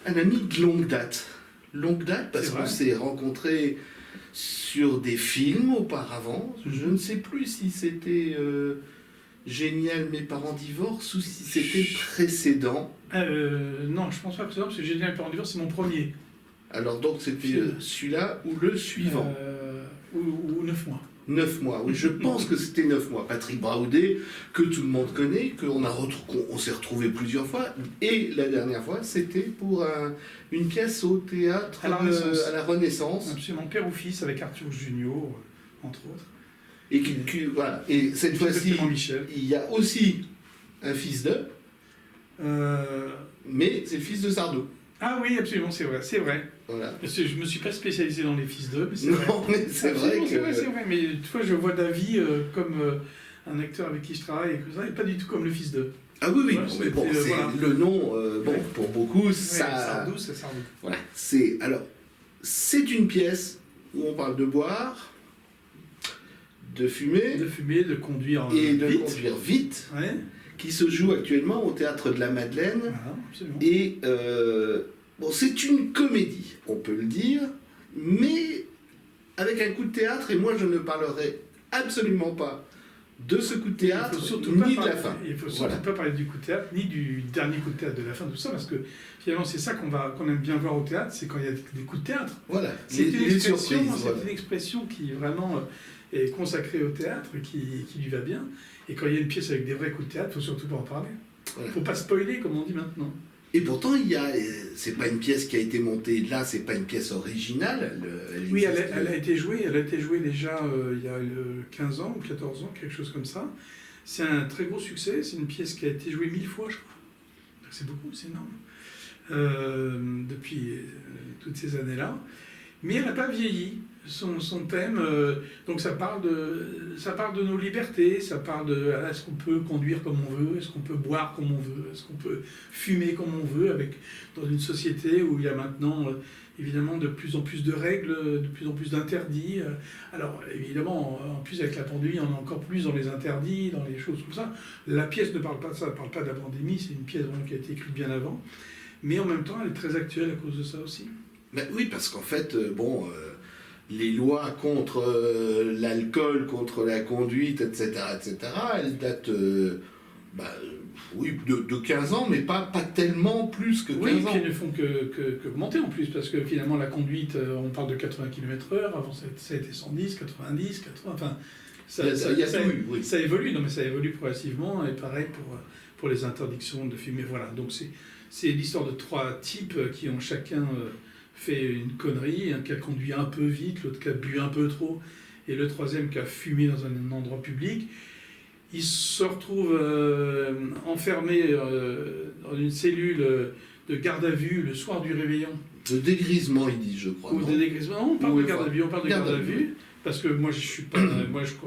Un ami de longue date. Longue date parce C'est qu'on vrai. s'est rencontrés sur des films auparavant. Je ne sais plus si c'était Génial, mes parents divorcent ou si c'était le précédent. Non, je pense pas que c'est ça, parce que Génial, mes parents divorcent, c'est mon premier. Alors donc c'était Film. celui-là ou le suivant. Ou 9 mois. 9 mois, oui, je pense que c'était 9 mois. Patrick Braoudet, que tout le monde connaît, qu'on s'est retrouvé plusieurs fois. Et la dernière fois, c'était pour une pièce au théâtre À la Renaissance. à la Renaissance. Absolument, père ou fils, avec Arthur Junio, entre autres. Et, voilà. Et cette fois-ci, Michel. il y a aussi un fils de, mais c'est le fils de Sardou. Ah oui, absolument, c'est vrai, c'est vrai. Voilà. Parce que je me suis pas spécialisé dans les fils d'eux, mais c'est vrai. Non, mais c'est vrai Absolument, que... c'est vrai. Mais toutefois, je vois Davy comme un acteur avec qui je travaille, et pas du tout comme le fils d'eux. Ah oui, oui, Ouais, mais bon, c'était, c'est voilà. le nom, bon, Ouais. pour beaucoup, Ouais, ça... Sardou, c'est Sardou. Voilà, alors, c'est une pièce où on parle de boire, de fumer De fumer, de conduire et de vite. conduire vite, Ouais, qui se joue actuellement au Théâtre de la Madeleine. voilà, absolument. Et bon, c'est une comédie, on peut le dire, mais avec un coup de théâtre, et moi je ne parlerai absolument pas de ce coup de théâtre, ni de la fin. Il ne faut surtout Voilà. pas parler du coup de théâtre, ni du dernier coup de théâtre de la fin, tout ça, parce que finalement c'est ça qu'on aime bien voir au théâtre, c'est quand il y a des coups de théâtre. Voilà, C'est une les expression, surprises. c'est Voilà. une expression qui vraiment est consacrée au théâtre, qui lui va bien. Et quand il y a une pièce avec des vrais coups de théâtre, il ne faut surtout pas en parler. Il Voilà. ne faut pas spoiler, comme on dit maintenant. Et pourtant, il y a, c'est pas une pièce qui a été montée là, c'est pas une pièce originale. Oui, existe- elle a été jouée déjà il y a 15 ans ou 14 ans, quelque chose comme ça. C'est un très gros succès, c'est une pièce qui a été jouée 1000 fois, je crois. Donc c'est beaucoup, c'est énorme. Depuis toutes ces années-là. Mais elle n'a pas vieilli. Son thème, donc ça parle de nos libertés, ça parle de est-ce qu'on peut conduire comme on veut, est-ce qu'on peut boire comme on veut, est-ce qu'on peut fumer comme on veut, dans une société où il y a maintenant évidemment de plus en plus de règles, de plus en plus d'interdits. Alors évidemment, en plus avec la pandémie, on est encore plus dans les interdits, dans les choses comme ça. La pièce ne parle pas de ça, elle ne parle pas de la pandémie, c'est une pièce vraiment qui a été écrite bien avant. Mais en même temps, elle est très actuelle à cause de ça aussi. Ben oui, parce qu'en fait, les lois contre l'alcool, contre la conduite, etc., elles datent, oui, de 15 ans, mais pas tellement plus que 15 Oui, et ans. puis elles ne font qu'augmenter en plus, parce que finalement la conduite, on parle de 80 km/h, avant ça a été 110, 90, 80, enfin... Ça évolue, non mais ça évolue progressivement, et pareil pour les interdictions de fumer, voilà. Donc c'est l'histoire de trois types qui ont chacun fait une connerie, un qui a conduit un peu vite, l'autre qui a bu un peu trop, et le troisième qui a fumé dans un endroit public. Ils se retrouvent enfermés dans une cellule de garde à vue le soir du réveillon. De dégrisement, ils disent, je crois. Ou non de dégrisement. Non, on parle Oui, de garde à vue, on parle de garde garde à à vue. Parce que moi, je suis pas,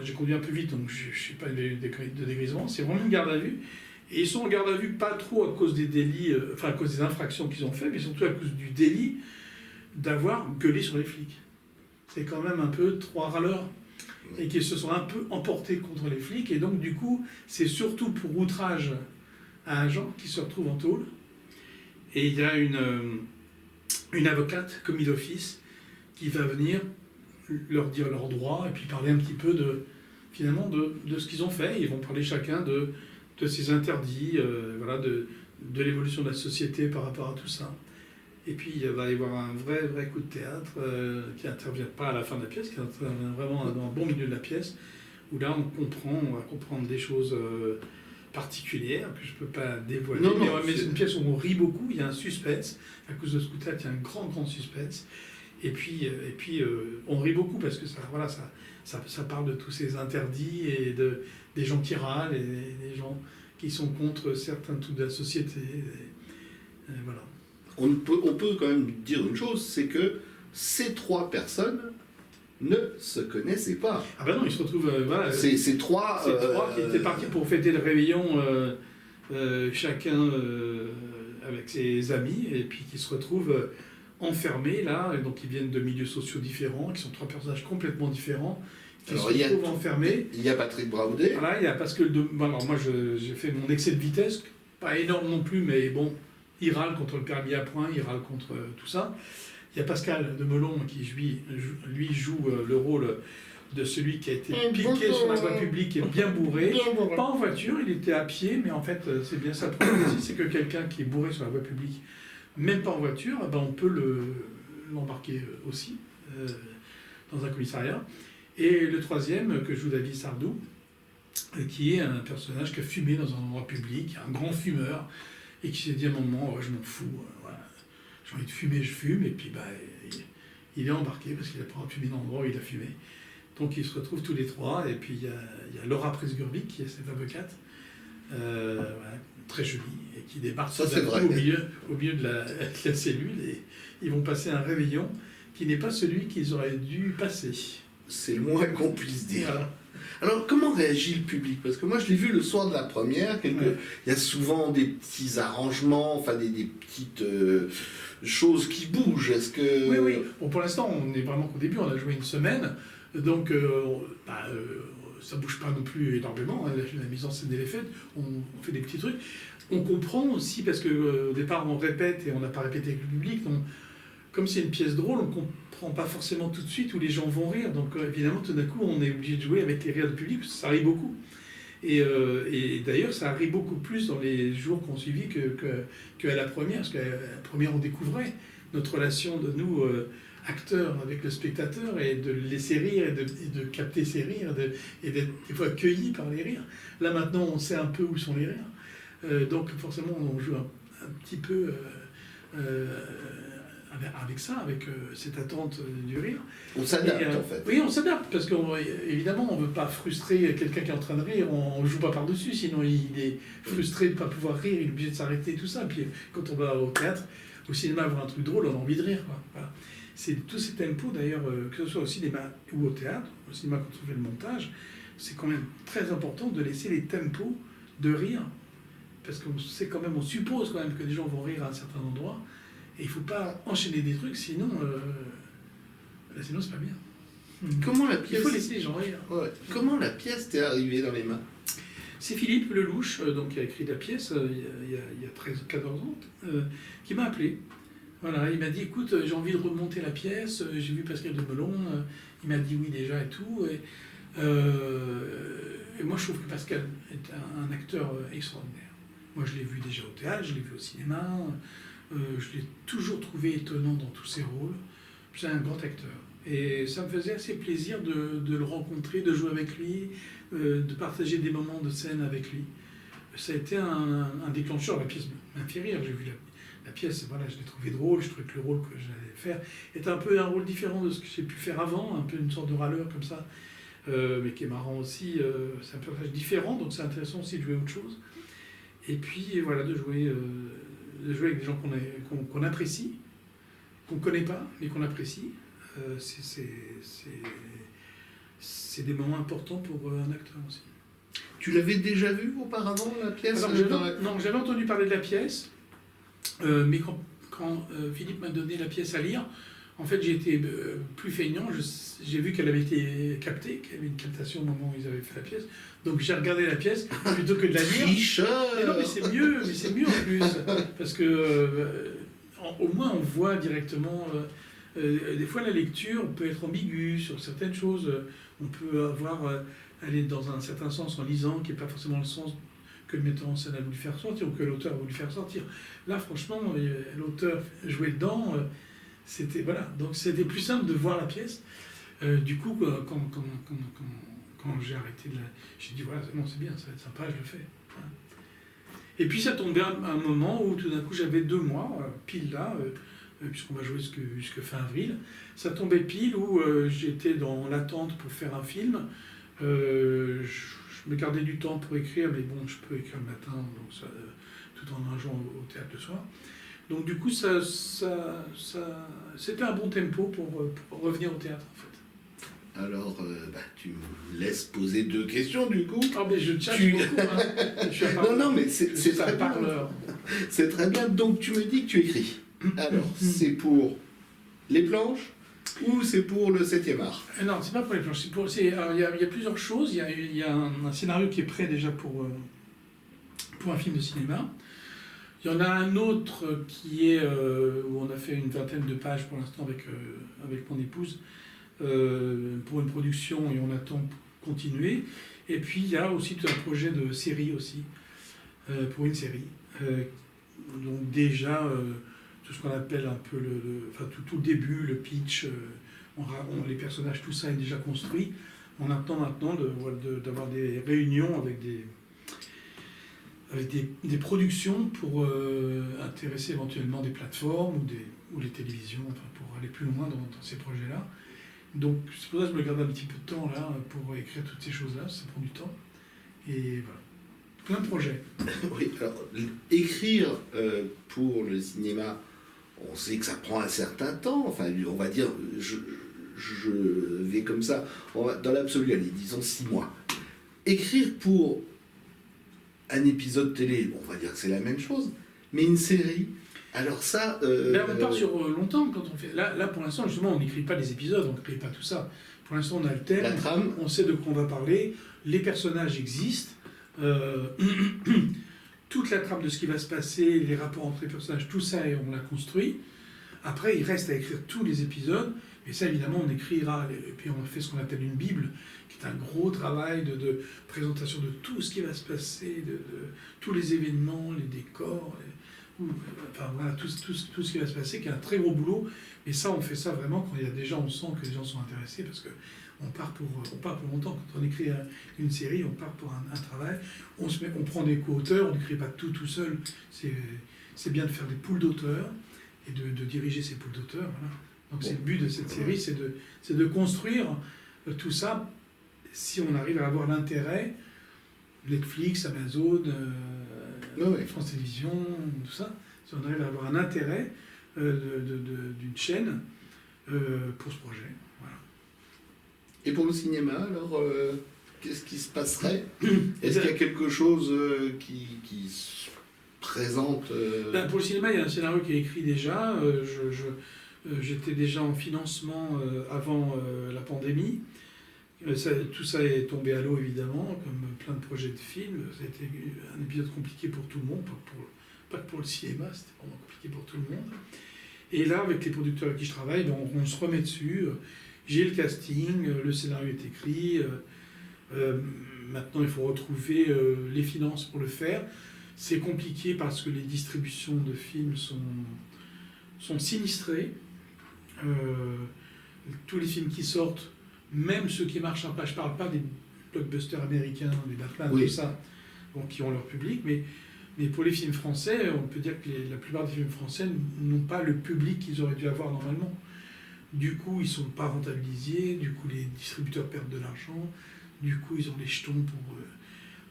j'ai conduit un peu vite, donc je ne suis pas de dégrisement. C'est vraiment une garde à vue. Et ils sont en garde à vue pas trop à cause des délits, à cause des infractions qu'ils ont fait, mais surtout à cause du délit d'avoir gueulé sur les flics. C'est quand même un peu trois râleurs. Et qui se sont un peu emportés contre les flics. Et donc, du coup, c'est surtout pour outrage à agent qui se retrouve en tôle. Et il y a une avocate, commis d'office, qui va venir leur dire leurs droits et puis parler un petit peu de ce qu'ils ont fait. Ils vont parler chacun de ces interdits, de l'évolution de la société par rapport à tout ça. Et puis il va y avoir un vrai coup de théâtre qui n'intervient pas à la fin de la pièce, qui intervient vraiment dans le bon milieu de la pièce, où là on va comprendre des choses particulières que je ne peux pas dévoiler. Non, mais c'est une pièce où on rit beaucoup, il y a un suspense. À cause de ce coup de théâtre, il y a un grand suspense. Et puis on rit beaucoup parce que ça parle de tous ces interdits et des gens qui râlent et des gens qui sont contre certains trucs de la société. Et voilà. On peut quand même dire une chose, c'est que ces trois personnes ne se connaissaient pas. Ah ben non, ils se retrouvent... Ces trois qui étaient partis pour fêter le réveillon, chacun avec ses amis, et puis qui se retrouvent enfermés là, et donc ils viennent de milieux sociaux différents, qui sont trois personnages complètement différents, qui se retrouvent enfermés. Il y a Patrick Braoudet. Voilà, parce que alors moi j'ai fait mon excès de vitesse, pas énorme non plus, mais bon, Il râle contre le permis à points, il râle contre tout ça. Il y a Pascal de Melon qui, lui, joue le rôle de celui qui a été piqué sur la voie publique et bien bourré. Pas en voiture, il était à pied, mais en fait, c'est bien ça le problème aussi, c'est que quelqu'un qui est bourré sur la voie publique, même pas en voiture, ben on peut l'embarquer aussi dans un commissariat. Et le troisième, que joue David Sardou, qui est un personnage qui a fumé dans un endroit public, un grand fumeur, et qui s'est dit à un moment, je m'en fous, voilà. J'ai envie de fumer, je fume, et puis il est embarqué parce qu'il a pas fumé dans l'endroit où il a fumé. Donc ils se retrouvent tous les trois, et puis il y a Laura Presgurvic, qui est cette avocate, voilà, très jolie, et qui débarque au milieu de la cellule, et ils vont passer un réveillon qui n'est pas celui qu'ils auraient dû passer. C'est le moins qu'on puisse dire. Voilà. Alors, comment réagit le public? Parce que moi, je l'ai vu le soir de la première. Il y a souvent des petits arrangements, enfin des petites choses qui bougent. Est-ce que... Oui. Bon, pour l'instant, on est vraiment qu'au début. On a joué une semaine. Donc, ça bouge pas non plus énormément. Hein. La mise en scène, elle est faite. On fait des petits trucs. On comprend aussi, parce qu'au départ, on répète et on n'a pas répété avec le public. Donc, comme c'est une pièce drôle, on comprend pas forcément tout de suite où les gens vont rire. Donc évidemment, tout d'un coup, on est obligé de jouer avec les rires du public, parce que ça rit beaucoup. Et d'ailleurs, ça rit beaucoup plus dans les jours qu'on suivit qu'à la première, parce qu'à la première, on découvrait notre relation de nous, acteurs, avec le spectateur, et de le laisser rire, et de capter ses rires, et d'être des fois accueilli par les rires. Là, maintenant, on sait un peu où sont les rires. Donc forcément, on joue un petit peu... avec ça, avec cette attente du rire. On s'adapte en fait. Oui, on s'adapte, parce qu'évidemment, on ne veut pas frustrer quelqu'un qui est en train de rire, on ne joue pas par-dessus, sinon il est frustré de ne pas pouvoir rire, il est obligé de s'arrêter, tout ça. Puis quand on va au théâtre, au cinéma, voir un truc drôle, on a envie de rire. Quoi. Voilà. C'est tous ces tempos, d'ailleurs, que ce soit au cinéma ou au théâtre, au cinéma quand on fait le montage, c'est quand même très important de laisser les tempos de rire, parce qu'on sait quand même, on suppose quand même que les gens vont rire à un certain endroit. Et il ne faut pas enchaîner des trucs, sinon c'est pas bien. Comment la pièce... Il faut laisser les gens rire. Ouais. Comment la pièce t'est arrivée dans les mains? C'est Philippe Lelouch, donc, qui a écrit la pièce il y a 13-14 ans, qui m'a appelé. Voilà, il m'a dit, écoute, j'ai envie de remonter la pièce, j'ai vu Pascal de Melon, il m'a dit oui déjà et tout. Et moi, je trouve que Pascal est un acteur extraordinaire. Moi, je l'ai vu déjà au théâtre, je l'ai vu au cinéma. Je l'ai toujours trouvé étonnant dans tous ses rôles. C'est un grand acteur. Et ça me faisait assez plaisir de le rencontrer, de jouer avec lui, de partager des moments de scène avec lui. Ça a été un déclencheur. La pièce m'a fait rire. J'ai vu la pièce, voilà, je l'ai trouvé drôle. Je trouvais que le rôle que j'allais faire était un peu un rôle différent de ce que j'ai pu faire avant, un peu une sorte de râleur comme ça, mais qui est marrant aussi. C'est un personnage différent, donc c'est intéressant aussi de jouer autre chose. Et puis voilà, de jouer avec des gens qu'on apprécie, qu'on ne connaît pas, mais qu'on apprécie. C'est des moments importants pour un acteur aussi. Tu l'avais déjà vu auparavant, la pièce? Alors, non, j'avais entendu parler de la pièce, mais quand Philippe m'a donné la pièce à lire, en fait, j'ai été plus feignant. J'ai vu qu'elle avait été captée, qu'il y avait une captation au moment où ils avaient fait la pièce. Donc j'ai regardé la pièce plutôt que de la lire. Tricheur! Non, mais c'est mieux en plus. Parce que au moins on voit directement. Des fois, la lecture peut être ambiguë sur certaines choses. On peut aller dans un certain sens en lisant, qui n'est pas forcément le sens que le metteur en scène a voulu faire sortir ou que l'auteur a voulu faire sortir. Là, franchement, l'auteur jouait dedans. Voilà. Donc c'était plus simple de voir la pièce. Du coup, quand j'ai arrêté j'ai dit voilà, non, c'est bien, ça va être sympa, je le fais. Voilà. Et puis ça tombait à un moment où tout d'un coup j'avais 2 mois, pile là, puisqu'on va jouer jusque fin avril. Ça tombait pile où j'étais dans l'attente pour faire un film. Je me gardais du temps pour écrire, mais bon, je peux écrire le matin, donc ça, tout en jouant au théâtre le soir. Donc du coup, c'était un bon tempo pour revenir au théâtre, en fait. Alors, tu me laisses poser 2 questions, du coup. Ah, mais je tchatche beaucoup, hein. Je suis un parleur. Non, mais c'est très bien. C'est très bien. Donc, tu me dis que tu écris. Alors, c'est pour les planches ou c'est pour le 7e art? Non, c'est pas pour les planches. Il y a plusieurs choses. Il y a un scénario qui est prêt déjà pour un film de cinéma. Il y en a un autre qui est où on a fait une vingtaine de pages pour l'instant avec mon épouse pour une production et on attend pour continuer. Et puis il y a aussi tout un projet de série aussi, pour une série. Donc déjà, tout ce qu'on appelle un peu enfin, tout le début, le pitch, les personnages, tout ça est déjà construit. On attend maintenant d'avoir des réunions avec des productions pour intéresser éventuellement des plateformes ou les télévisions, enfin, pour aller plus loin dans ces projets-là. Donc c'est pour ça que je me garde un petit peu de temps là pour écrire toutes ces choses-là, ça prend du temps. Et voilà, plein de projets. Oui, alors écrire pour le cinéma, on sait que ça prend un certain temps, enfin on va dire, je vais comme ça, dans l'absolu, allez, disons 6 mois. Écrire pour un épisode télé, bon, on va dire que c'est la même chose, mais une série, alors ça... on part sur longtemps quand on fait... Là pour l'instant, justement, on n'écrit pas les épisodes, on n'écrit pas tout ça. Pour l'instant, on alterne, la trame. On sait de quoi on va parler, les personnages existent, toute la trame de ce qui va se passer, les rapports entre les personnages, tout ça, on l'a construit. Après, il reste à écrire tous les épisodes, et ça, évidemment, on écrira, et puis on fait ce qu'on appelle une Bible, qui est un gros travail de présentation de tout ce qui va se passer, de tous les événements, les décors, enfin voilà, tout ce qui va se passer, qui est un très gros boulot. Et ça, on fait ça vraiment quand il y a des gens, on sent que les gens sont intéressés, parce qu'on part pour longtemps. Quand on écrit une série, on part pour un travail. On prend des co-auteurs, on n'écrit pas tout seul. C'est bien de faire des poules d'auteurs et de diriger ces poules d'auteurs. Voilà. Donc c'est le but de cette série, c'est de construire tout ça, si on arrive à avoir l'intérêt, Netflix, Amazon, France Télévisions, tout ça, si on arrive à avoir un intérêt d'une chaîne pour ce projet. Voilà. Et pour le cinéma, alors, qu'est-ce qui se passerait? Est-ce qu'il y a quelque chose qui se présente Pour le cinéma, il y a un scénario qui est écrit déjà. J'étais déjà en financement avant la pandémie. Tout ça est tombé à l'eau, évidemment, comme plein de projets de films. Ça a été un épisode compliqué pour tout le monde, pas que pour le cinéma, c'était vraiment compliqué pour tout le monde. Et là, avec les producteurs avec qui je travaille, on se remet dessus. J'ai le casting, le scénario est écrit. Maintenant, il faut retrouver les finances pour le faire. C'est compliqué parce que les distributions de films sont sinistrées. Tous les films qui sortent, même ceux qui marchent un peu, je ne parle pas des blockbusters américains, des Batman, tout ça, bon, qui ont leur public, mais pour les films français, on peut dire que la plupart des films français n'ont pas le public qu'ils auraient dû avoir normalement. Du coup, ils ne sont pas rentabilisés, du coup, les distributeurs perdent de l'argent, du coup, ils ont les jetons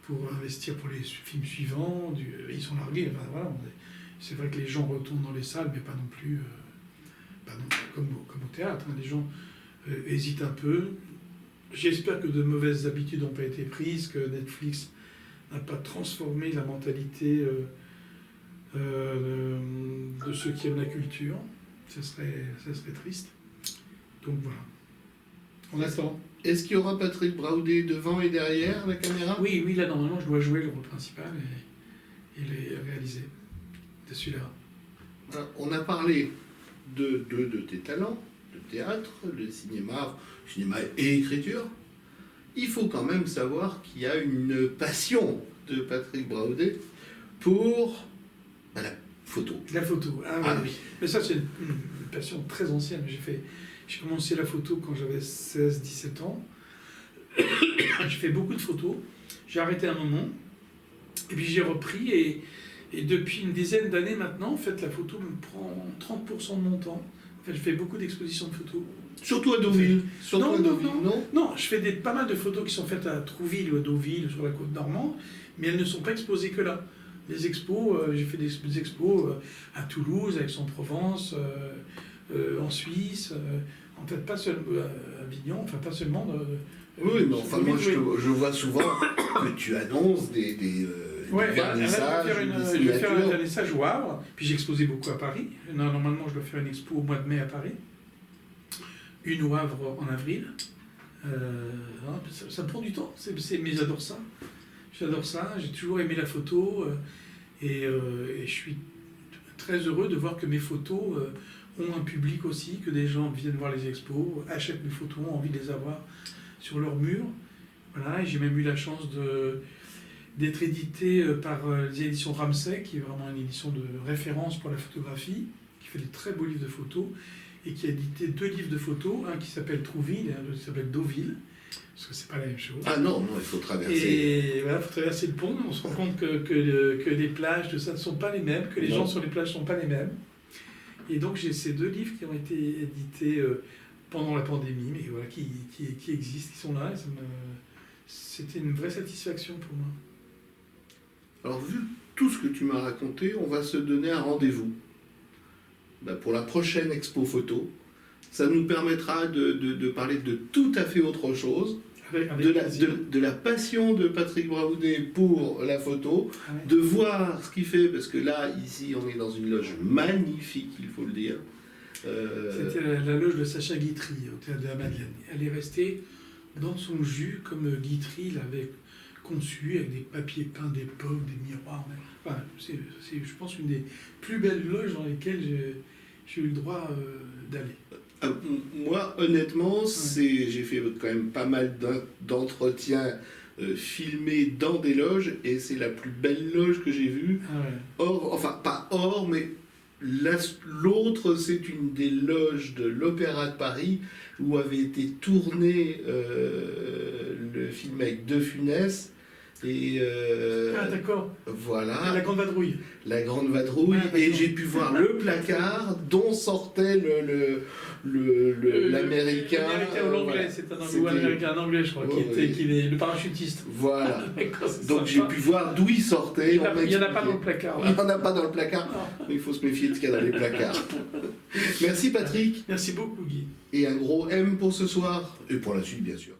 pour investir pour les films suivants, ils sont largués. Enfin, voilà, c'est vrai que les gens retournent dans les salles, mais pas non plus comme au théâtre. Hein. Les gens hésitent un peu. J'espère que de mauvaises habitudes n'ont pas été prises, que Netflix n'a pas transformé la mentalité de ceux qui aiment la culture. Ça serait triste. Donc voilà. On attend. Est-ce qu'il y aura Patrick Braoudet devant et derrière la caméra? Oui, là normalement je dois jouer le rôle principal et les réaliser de celui-là. Alors, on a parlé de tes talents, le théâtre, le cinéma et écriture. Il faut quand même savoir qu'il y a une passion de Patrick Braoudet pour la photo. La photo, oui. Mais ça c'est une passion très ancienne. J'ai commencé la photo quand j'avais 16-17 ans. J'ai fait beaucoup de photos. J'ai arrêté un moment. Et puis j'ai repris. Et depuis une dizaine d'années maintenant, en fait, la photo me prend 30% de mon temps. En fait, je fais beaucoup d'expositions de photos. Surtout à Deauville. Non, je fais pas mal de photos qui sont faites à Trouville ou à Deauville, sur la côte normande, mais elles ne sont pas exposées que là. Les expos, j'ai fait des expos à Toulouse, à Aix-en-Provence, en Suisse, en fait pas seulement à Avignon, enfin pas seulement. Oui, mais enfin moi je vois souvent que tu annonces des vernissages, je vais faire un vernissage au Havre, puis j'ai exposé beaucoup à Paris. Normalement je dois faire une expo au mois de mai à Paris, une au Havre en avril. Ça me prend du temps, mais j'adore ça. J'ai toujours aimé la photo. Et je suis très heureux de voir que mes photos ont un public aussi, que des gens viennent voir les expos, achètent mes photos, ont envie de les avoir sur leur mur. Voilà, et j'ai même eu la chance d'être édité par les éditions Ramsay, qui est vraiment une édition de référence pour la photographie, qui fait des très beaux livres de photos, et qui a édité 2 livres de photos, un qui s'appelle Trouville et un autre qui s'appelle Deauville, parce que c'est pas la même chose. Ah non, il faut traverser. Et voilà, il faut traverser le pont, on se rend compte que les plages, tout ça, ne sont pas les mêmes, que les gens sur les plages ne sont pas les mêmes. Et donc j'ai ces 2 livres qui ont été édités pendant la pandémie, mais voilà, qui existent, qui sont là, et c'était une vraie satisfaction pour moi. Alors, vu tout ce que tu m'as raconté, on va se donner un rendez-vous pour la prochaine expo photo. Ça nous permettra de parler de tout à fait autre chose, de la passion de Patrick Braoudet pour la photo, de voir ce qu'il fait, parce que là, ici, on est dans une loge magnifique, il faut le dire. C'était la loge de Sacha Guitry, au Théâtre de la Madeleine. Elle est restée dans son jus, comme Guitry l'avait conçu, avec des papiers peints d'époque, des miroirs. Enfin, c'est, je pense, une des plus belles loges dans lesquelles j'ai eu le droit d'aller. Moi, honnêtement, j'ai fait quand même pas mal d'entretiens filmés dans des loges, et c'est la plus belle loge que j'ai vue. Enfin, pas hors, mais l'autre, c'est une des loges de l'Opéra de Paris, où avait été tourné le film avec De Funès. Et d'accord. Voilà. La Grande Vadrouille. La Grande Vadrouille. Et j'ai pu voir le placard dont sortait l'Américain. L'Américain ou l'Anglais, c'est un Anglais, je crois, qui est le parachutiste. Voilà. Donc j'ai pu voir d'où il sortait. Il n'y en a pas dans le placard. Il n'y en a pas dans le placard. Mais il faut se méfier de ce qu'il y a dans les placards. Merci Patrick. Merci beaucoup Guy. Et un gros M pour ce soir. Et pour la suite, bien sûr.